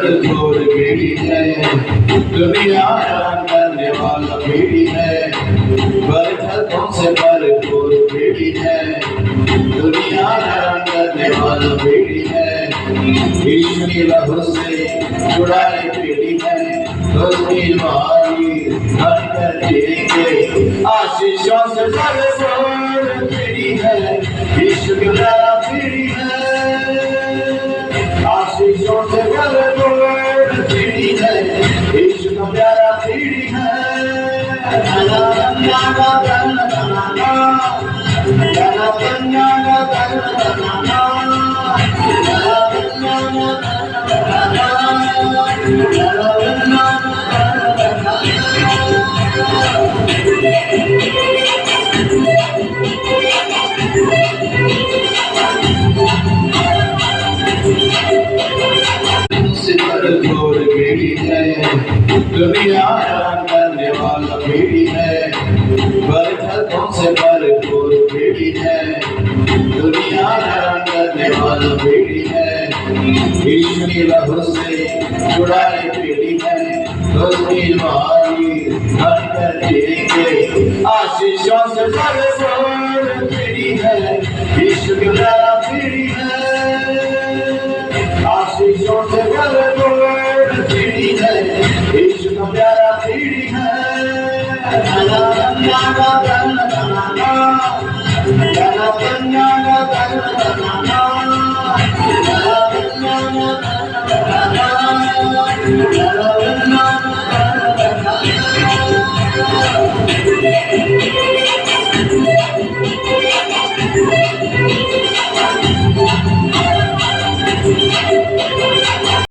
घोर पीढ़ी है, दुनिया हैरान करने वाला पीढ़ी है, बरकतों से भरपूर पीढ़ी है, दुनिया हैरान करने वाला पीढ़ी है, ईश्वर की लहू से जुड़ाए पीढ़ी है, उसकी मारी हर कर देंगे आशीषों से भरपूर पीढ़ी है, ईश्वर की प्यारा पीढ़ी है, आशीषों से भरपूर पीढ़ी है, ईश्वर का प्यारा पीढ़ी है। घोर पीढ़ी है, दुनिया हैरान करने वाला पीढ़ी है, बरकतों से भरपूर पीढ़ी है, दुनिया हैरान करने वाला पीढ़ी है, ईश्वर की लहू से जुड़ाए पीढ़ी है, उसकी मारी हर कर देंगे आशीषों से भरपूर पीढ़ी है, ईश्वर की प्यारा पीढ़ी है, आशीषों से भरपूर पीढ़ी है, ईश्वर का प्यारा पीढ़ी है।